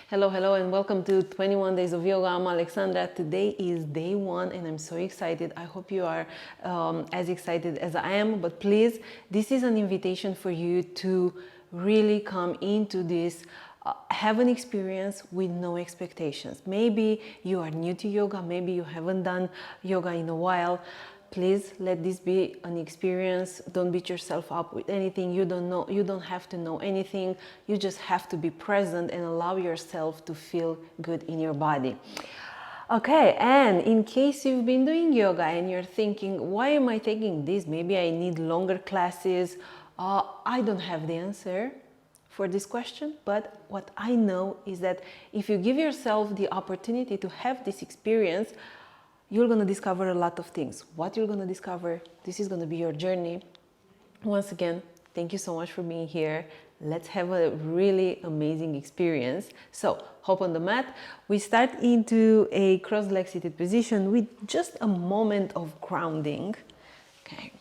Hello, hello, and welcome to 21 Days of Yoga. I'm Alexandra. Today is day one, and I'm so excited. I hope you are as excited as I am. But please, this is an invitation for you to really come into this, have an experience with no expectations. Maybe you are new to yoga, maybe you haven't done yoga in a while. Please let this be an experience. Don't beat yourself up with anything. You don't know, you don't have to know anything. You just have to be present and allow yourself to feel good in your body. Okay, and in case you've been doing yoga and you're thinking, why am I taking this? Maybe I need longer classes. I don't have the answer for this question, but what I know is that if you give yourself the opportunity to have this experience, you're going to discover a lot of things. What you're going to discover, this is going to be your journey. Once again, thank you so much for being here. Let's have a really amazing experience. So, hop on the mat. We start into a cross-leg seated position with just a moment of grounding. Okay.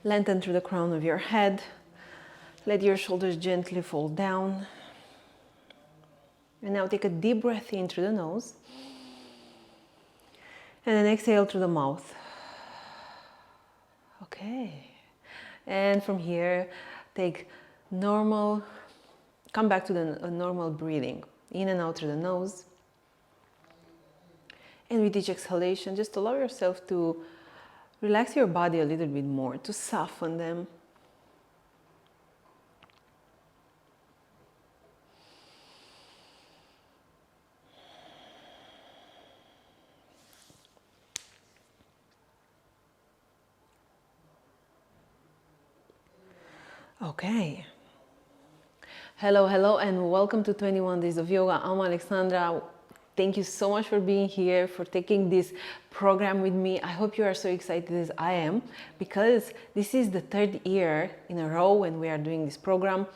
Lengthen through the crown of your head. Let your shoulders gently fall down. And now take a deep breath in through the nose. And then exhale through the mouth. Okay. And from here, take normal, come back to the normal breathing. In and out through the nose. And with each exhalation, just allow yourself to relax your body a little bit more, to soften them. Okay. Hello, hello, and welcome to 21 Days of Yoga. I'm Alexandra. Thank you so much for being here, for taking this program with me. I hope you are so excited as I am, because this is the third year in a row when we are doing this program.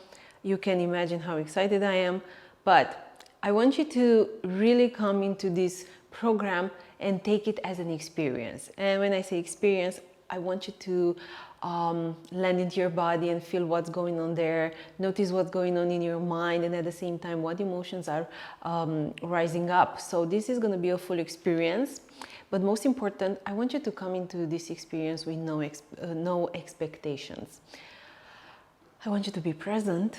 You can imagine how excited I am, but I want you to really come into this program and take it as an experience. And when I say experience, I want you to land into your body and feel what's going on there. Notice what's going on in your mind, and at the same time, what emotions are rising up. So this is going to be a full experience. But most important, I want you to come into this experience with no expectations. I want you to be present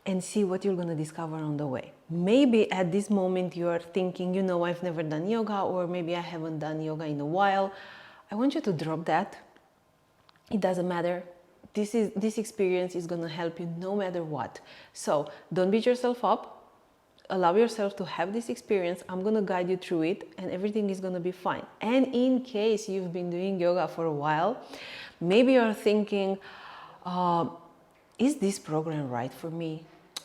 and see what you're going to discover on the way. Maybe at this moment you are thinking, you know, I've never done yoga, or maybe I haven't done yoga in a while. I want you to drop that. It doesn't matter. This experience is going to help you no matter what. So don't beat yourself up. Allow yourself to have this experience. I'm going to guide you through it, and everything is going to be fine. And in case you've been doing yoga for a while, maybe you're thinking, is this program right for me?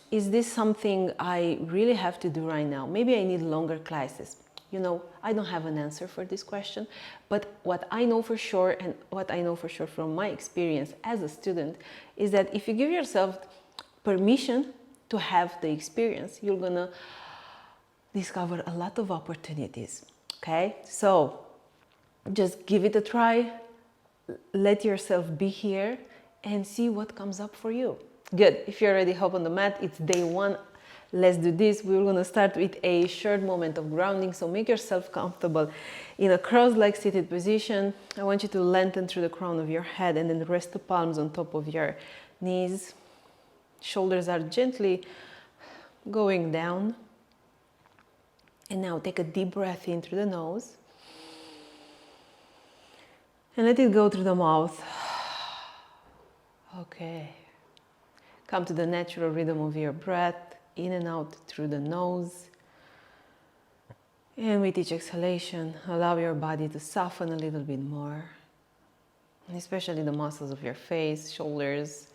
Is this something I really have to do right now? Maybe I need longer classes. You know, I don't have an answer for this question, but what I know for sure, and what I know for sure from my experience as a student, is that if you give yourself permission to have the experience, you're gonna discover a lot of opportunities, okay? So just give it a try, let yourself be here, and see what comes up for you. Good, if you're already hop on the mat, it's day one. Let's do this. We're going to start with a short moment of grounding. So make yourself comfortable in a cross-leg seated position. I want you to lengthen through the crown of your head and then rest the palms on top of your knees. Shoulders are gently going down. And now take a deep breath in through the nose. And let it go through the mouth. Okay. Come to the natural rhythm of your breath. In and out through the nose. And with each exhalation, allow your body to soften a little bit more, and especially the muscles of your face, shoulders.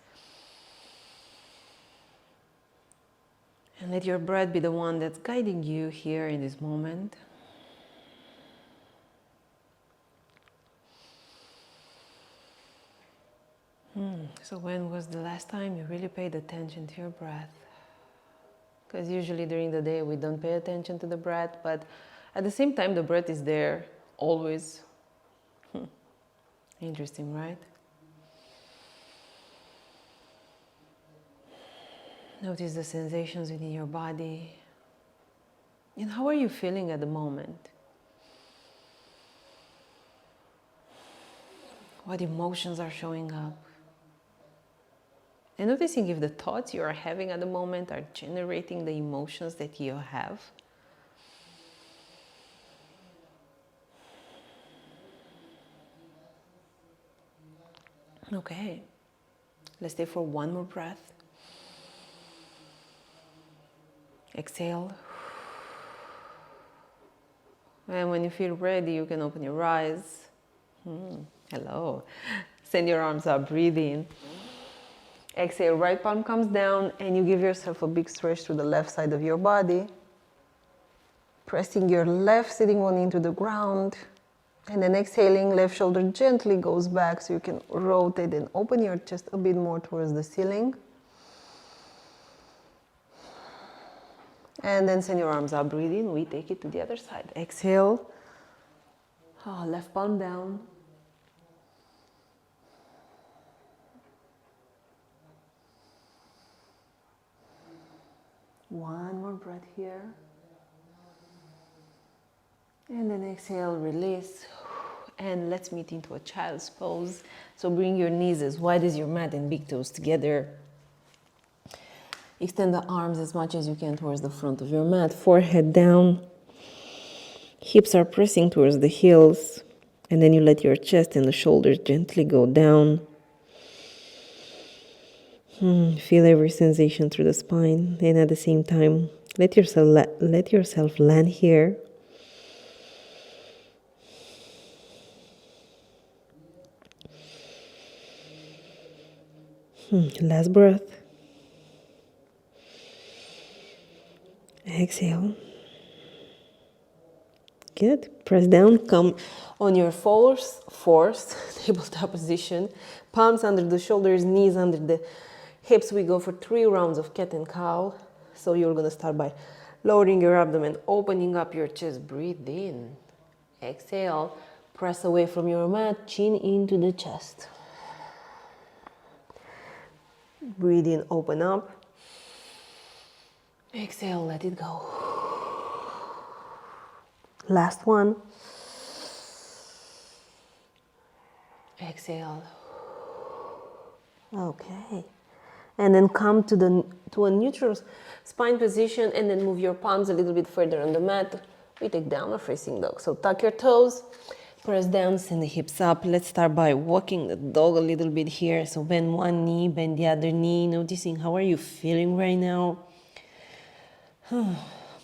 And let your breath be the one that's guiding you here in this moment. So when was the last time you really paid attention to your breath? Because usually during the day we don't pay attention to the breath, but at the same time the breath is there always. Interesting, right? Notice the sensations within your body. And how are you feeling at the moment? What emotions are showing up? And noticing if the thoughts you are having at the moment are generating the emotions that you have. Okay, let's stay for one more breath. Exhale. And when you feel ready, you can open your eyes. Hello. Send your arms up, breathe in. Exhale, right palm comes down and you give yourself a big stretch to the left side of your body. Pressing your left sitting bone into the ground. And then exhaling, left shoulder gently goes back so you can rotate and open your chest a bit more towards the ceiling. And then send your arms up, breathe in, we take it to the other side. Exhale, left palm down. One more breath here. And then exhale, release. And let's meet into a child's pose. So bring your knees as wide as your mat and big toes together. Extend the arms as much as you can towards the front of your mat. Forehead down. Hips are pressing towards the heels. And then you let your chest and the shoulders gently go down. Feel every sensation through the spine. And at the same time, let yourself land here. Last breath. Exhale. Good. Press down. Come on your forced tabletop position. Palms under the shoulders, knees under the hips. We go for 3 rounds of cat and cow. So you're going to start by lowering your abdomen, opening up your chest. Breathe in. Exhale. Press away from your mat, chin into the chest. Breathe in, open up. Exhale, let it go. Last one. Exhale. Okay. And then come to a neutral spine position and then move your palms a little bit further on the mat. We take downward facing dog. So tuck your toes, press down, send the hips up. Let's start by walking the dog a little bit here. So bend one knee, bend the other knee, noticing how are you feeling right now.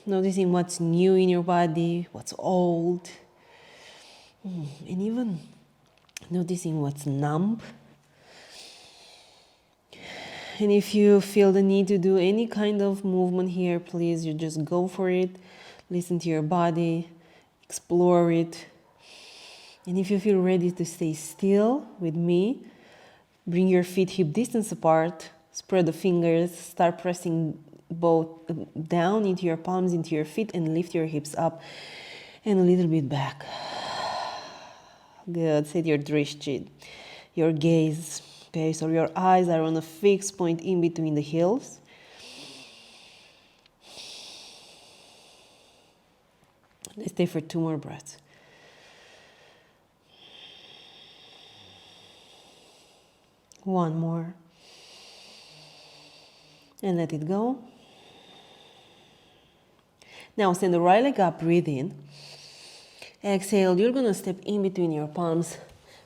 Noticing what's new in your body, what's old, and even noticing what's numb. And if you feel the need to do any kind of movement here, please, you just go for it. Listen to your body, explore it. And if you feel ready to stay still with me, bring your feet hip distance apart, spread the fingers, start pressing both down into your palms, into your feet, and lift your hips up and a little bit back. Good. Set your drishti, your gaze. Okay, so your eyes are on a fixed point in between the heels. Let's stay for 2 more breaths. One more. And let it go. Now send the right leg up, breathe in. Exhale, you're going to step in between your palms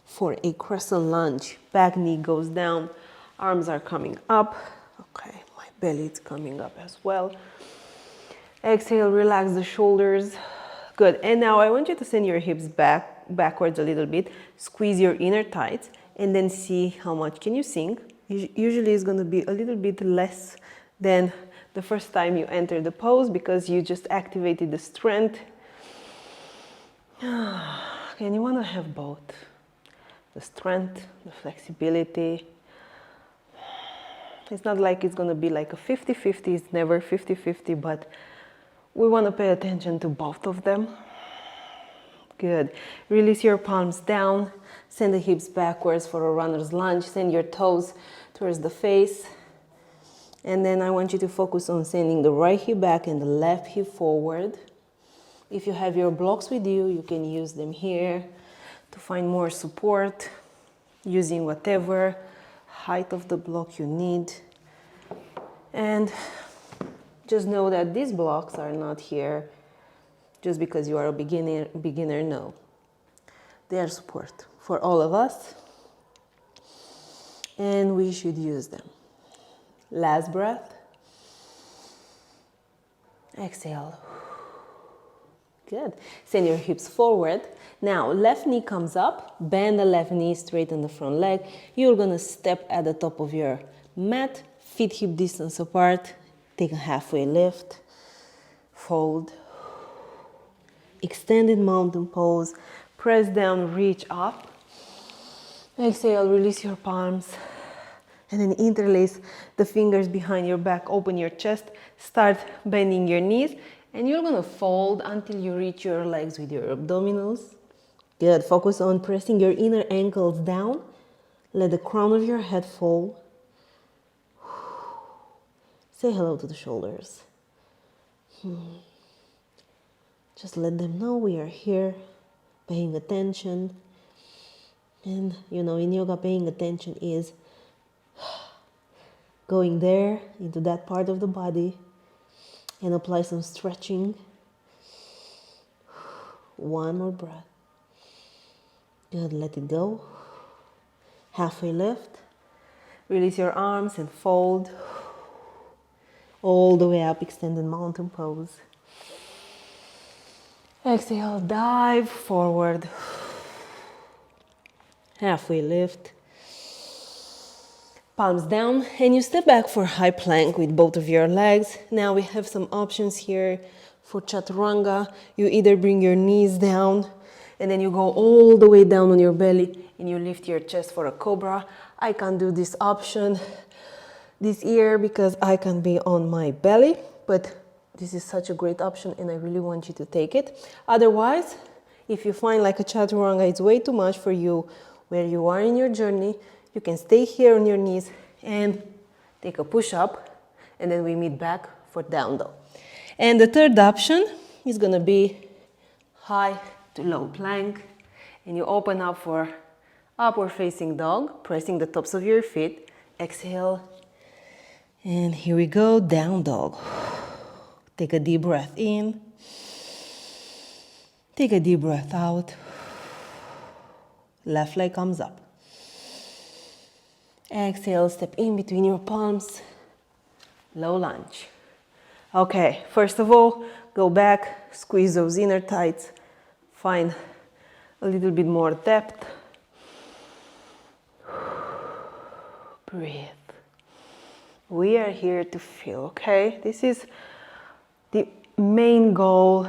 for a crescent lunge. Back knee goes down, arms are coming up. Okay, my belly is coming up as well. Exhale, relax the shoulders. Good, and now I want you to send your hips backwards a little bit. Squeeze your inner thighs and then see how much can you sink. Usually it's going to be a little bit less than the first time you enter the pose because you just activated the strength. And you want to have both. The strength, the flexibility. It's not like it's going to be like a 50-50, it's never 50-50, but we want to pay attention to both of them. Good. Release your palms down, send the hips backwards for a runner's lunge, send your toes towards the face. And then I want you to focus on sending the right hip back and the left hip forward. If you have your blocks with you, you can use them here to find more support, using whatever height of the block you need. And just know that these blocks are not here just because you are a beginner, no. They are support for all of us, and we should use them. Last breath. Exhale. Good. Send your hips forward. Now, left knee comes up. Bend the left knee, straighten the front leg. You're going to step at the top of your mat, feet hip distance apart. Take a halfway lift. Fold. Extended mountain pose. Press down, reach up. Exhale, release your palms. And then interlace the fingers behind your back. Open your chest. Start bending your knees. And you're going to fold until you reach your legs with your abdominals. Good. Focus on pressing your inner ankles down. Let the crown of your head fall. Say hello to the shoulders. Just let them know we are here, paying attention. And, you know, in yoga, paying attention is going there into that part of the body and apply some stretching. One more breath. Good, let it go. Halfway lift. Release your arms and fold. All the way up, extended mountain pose. Exhale, dive forward. Halfway lift. Palms down, and you step back for high plank with both of your legs. Now we have some options here for chaturanga. You either bring your knees down and then you go all the way down on your belly and you lift your chest for a cobra. I can't do this option this year because I can be on my belly, but this is such a great option and I really want you to take it. Otherwise, if you find like a chaturanga is way too much for you where you are in your journey, you can stay here on your knees and take a push-up, and then we meet back for down dog. And the third option is going to be high to low plank, and you open up for upward facing dog, pressing the tops of your feet. Exhale, and here we go, down dog. Take a deep breath in, take a deep breath out. Left leg comes up. Exhale, step in between your palms, low lunge. Okay, first of all, go back, squeeze those inner thighs, find a little bit more depth. Breathe. We are here to feel, okay? This is the main goal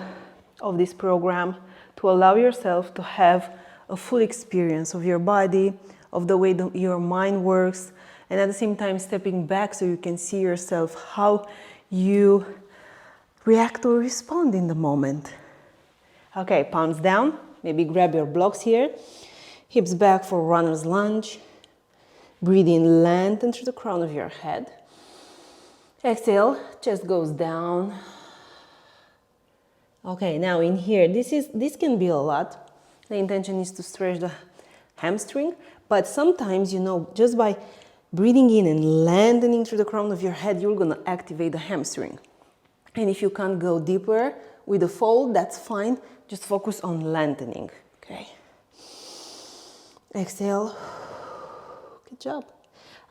of this program, to allow yourself to have a full experience of your body, of the way your mind works, and at the same time stepping back so you can see yourself, how you react or respond in the moment. Okay, palms down, maybe grab your blocks here, hips back for runner's lunge. Breathe in, lengthen through the crown of your head. Exhale, chest goes down. Okay, now in here, this can be a lot. The intention is to stretch the hamstring, but sometimes, you know, just by breathing in and lengthening through the crown of your head, you're gonna activate the hamstring. And if you can't go deeper with the fold, that's fine. Just focus on lengthening, okay? Exhale. Good job.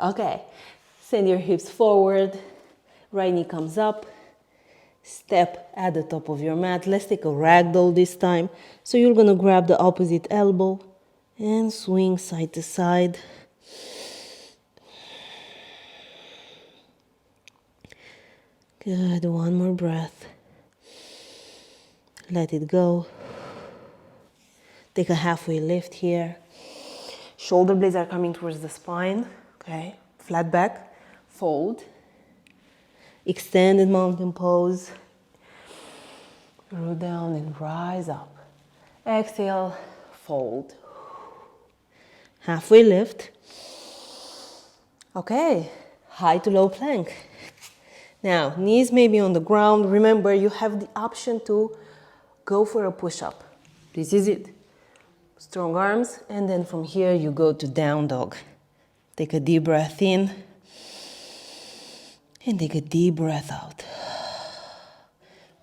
Okay, send your hips forward. Right knee comes up. Step at the top of your mat. Let's take a ragdoll this time. So you're gonna grab the opposite elbow and swing side to side. Good, one more breath. Let it go. Take a halfway lift here. Shoulder blades are coming towards the spine. Okay, flat back, fold. Extended mountain pose. Roll down and rise up. Exhale, fold. Halfway lift. Okay, high to low plank. Now, knees may be on the ground. Remember, you have the option to go for a push-up. This is it. Strong arms, and then from here you go to down dog. Take a deep breath in, and take a deep breath out.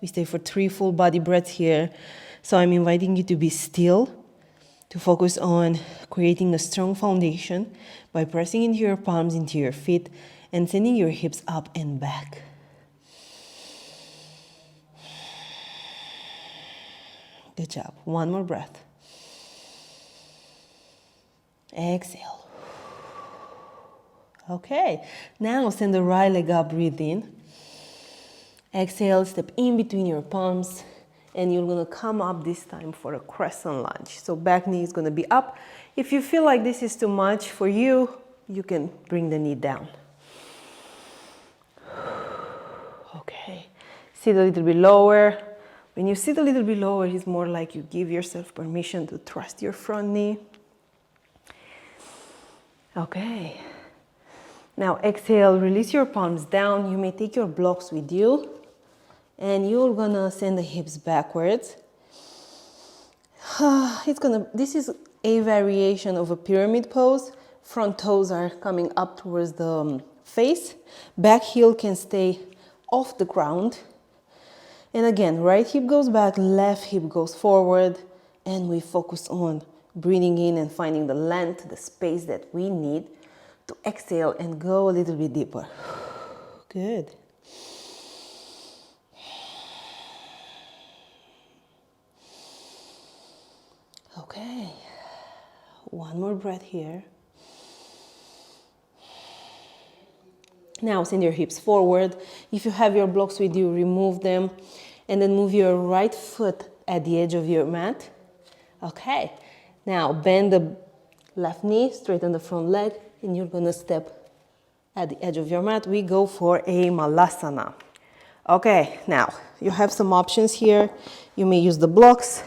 We stay for 3 full body breaths here. So I'm inviting you to be still, to focus on creating a strong foundation by pressing into your palms, into your feet, and sending your hips up and back. Good job. One more breath. Exhale. Okay. Now send the right leg up, breathe in. Exhale, step in between your palms, and you're gonna come up this time for a crescent lunge. So back knee is gonna be up. If you feel like this is too much for you, you can bring the knee down. Okay, sit a little bit lower. When you sit a little bit lower, it's more like you give yourself permission to trust your front knee. Okay. Now exhale, release your palms down. You may take your blocks with you, and you're gonna send the hips backwards. This is a variation of a pyramid pose. Front toes are coming up towards the face. Back heel can stay off the ground. And again, right hip goes back, left hip goes forward, and we focus on breathing in and finding the length, the space that we need to exhale and go a little bit deeper. Good. Okay, one more breath here. Now send your hips forward. If you have your blocks with you, remove them, and then move your right foot at the edge of your mat. Okay, now bend the left knee, straighten the front leg, and you're gonna step at the edge of your mat. We go for a malasana. Okay, now you have some options here. You may use the blocks,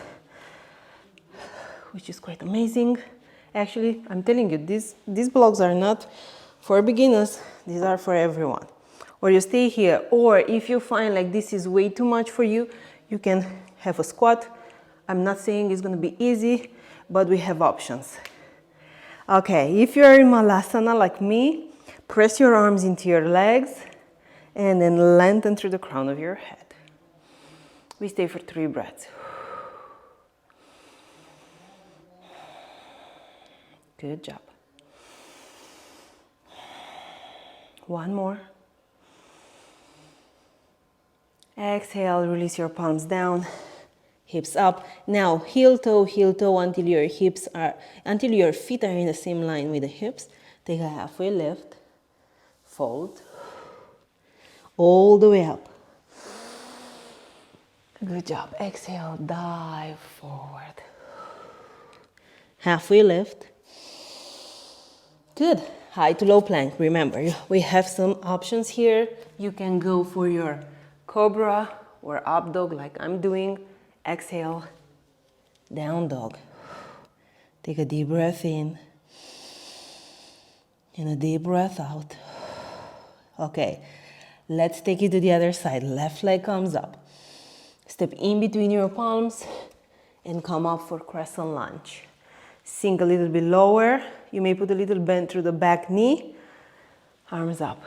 which is quite amazing. Actually, I'm telling you, these blocks are not for beginners, these are for everyone. Or you stay here, or if you find like this is way too much for you, you can have a squat. I'm not saying it's gonna be easy, but we have options. Okay, if you're in malasana like me, press your arms into your legs and then lengthen through the crown of your head. We stay for 3 breaths. Good job. One more. Exhale, release your palms down, hips up. Now heel toe until your feet are in the same line with the hips. Take a halfway lift, fold, all the way up. Good job. Exhale, dive forward. Halfway lift. Good. High to low plank. Remember, we have some options here. You can go for your cobra or up dog like I'm doing. Exhale, down dog. Take a deep breath in and a deep breath out. Okay, let's take it to the other side. Left leg comes up. Step in between your palms and come up for crescent lunge. Sink a little bit lower. You may put a little bend through the back knee. Arms up.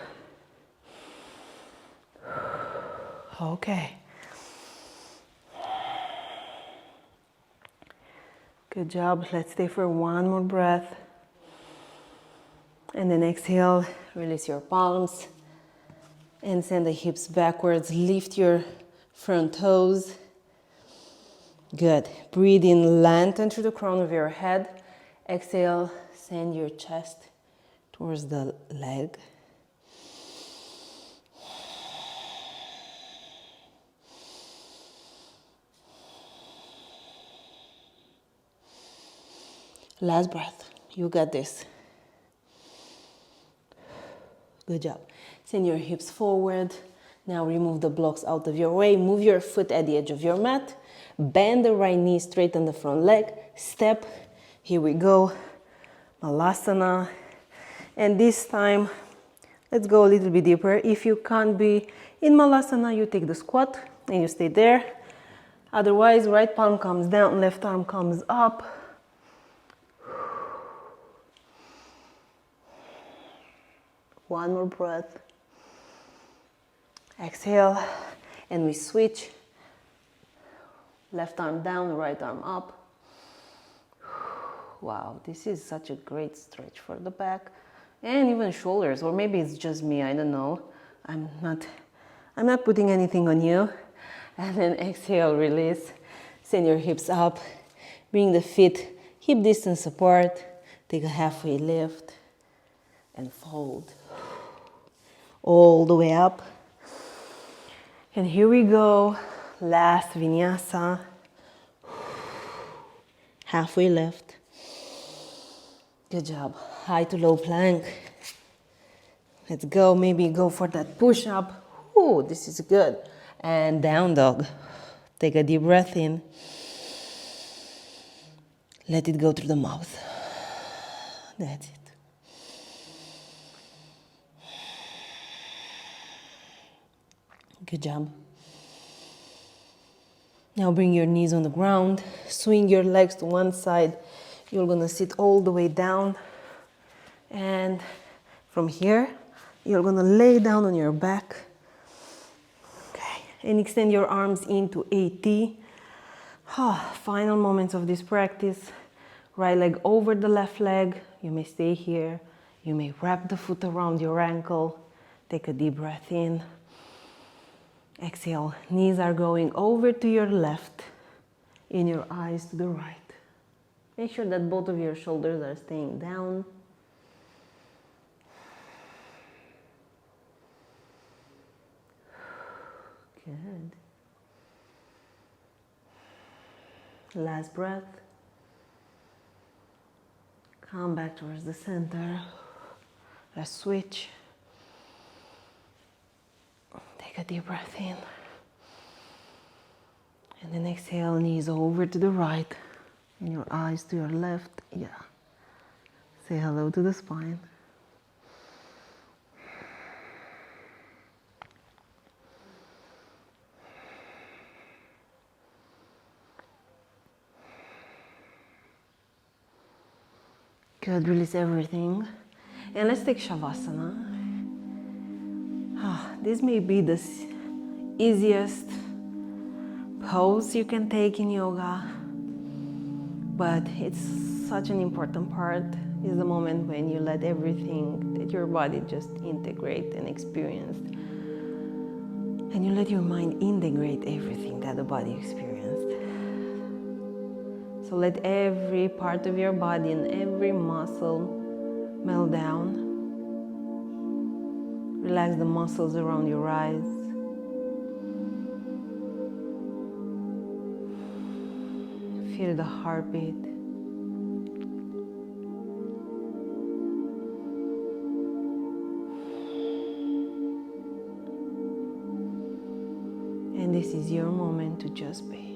Okay. Good job. Let's stay for one more breath. And then exhale, release your palms and send the hips backwards. Lift your front toes. Good. Breathe in, lengthen through the crown of your head. Exhale, send your chest towards the leg. Last breath. You got this. Good job. Send your hips forward. Now remove the blocks out of your way. Move your foot at the edge of your mat. Bend the right knee, straighten the front leg. Step. Here we go. Malasana. And this time, let's go a little bit deeper. If you can't be In Malasana, you take the squat and you stay there. Otherwise, right palm comes down, left arm comes up. One more breath. Exhale, and we switch. Left arm down, right arm up. Wow, this is such a great stretch for the back and even shoulders, or maybe it's just me, I don't know. I'm not putting anything on you. And then exhale, release. Send your hips up. Bring the feet hip distance apart. Take a halfway lift and fold all the way up. And here we go. Last vinyasa. Halfway lift. Good job. High to low plank. Let's go. Maybe go for that push up. Ooh, this is good. And down dog. Take a deep breath in. Let it go through the mouth. That's it. Good job. Now bring your knees on the ground. Swing your legs to one side. You're gonna sit all the way down. And from here, you're gonna lay down on your back. Okay, and extend your arms into AT. Final moments of this practice. Right leg over the left leg. You may stay here. You may wrap the foot around your ankle. Take a deep breath in. Exhale, knees are going over to your left, in your eyes to the right. Make sure that both of your shoulders are staying down. Good. Last breath. Come back towards the center. Let's switch. Take a deep breath in. And then exhale, knees over to the right. And your eyes to your left. Yeah. Say hello to the spine. Good, release everything. And let's take Shavasana. This may be the easiest pose you can take in yoga, but it's such an important part. Is the moment when you let everything that your body just integrate and experience, and you let your mind integrate everything that the body experienced. So let every part of your body and every muscle melt down. Relax the muscles around your eyes. Feel the heartbeat. And this is your moment to just be.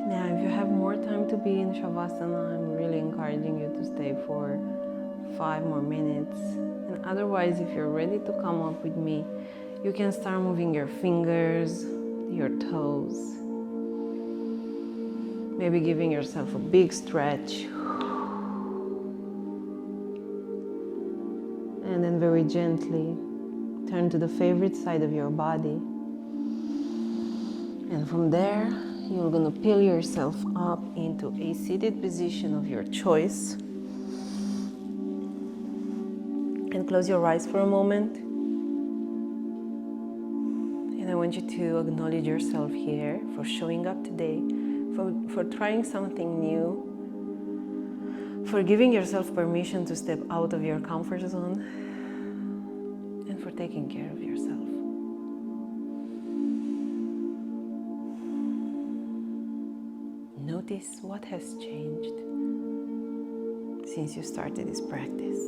Now, if you have more time to be in Shavasana, I'm really encouraging you to stay for 5 more minutes. And otherwise, if you're ready to come up with me, you can start moving your fingers, your toes. Maybe giving yourself a big stretch. And then very gently turn to the favorite side of your body. And from there, you're going to peel yourself up into a seated position of your choice. And close your eyes for a moment. And I want you to acknowledge yourself here for showing up today, for trying something new, for giving yourself permission to step out of your comfort zone, and for taking care of yourself. notice what has changed since you started this practice.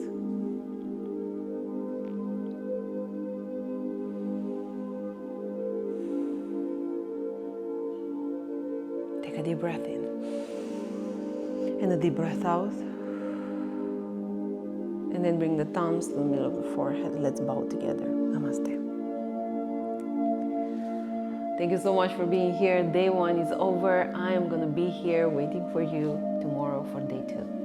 Take a deep breath in and a deep breath out. And then bring the thumbs to the middle of the forehead. Let's bow together. Namaste. Thank you so much for being here. Day 1 is over. I am going to be here waiting for you tomorrow for day 2.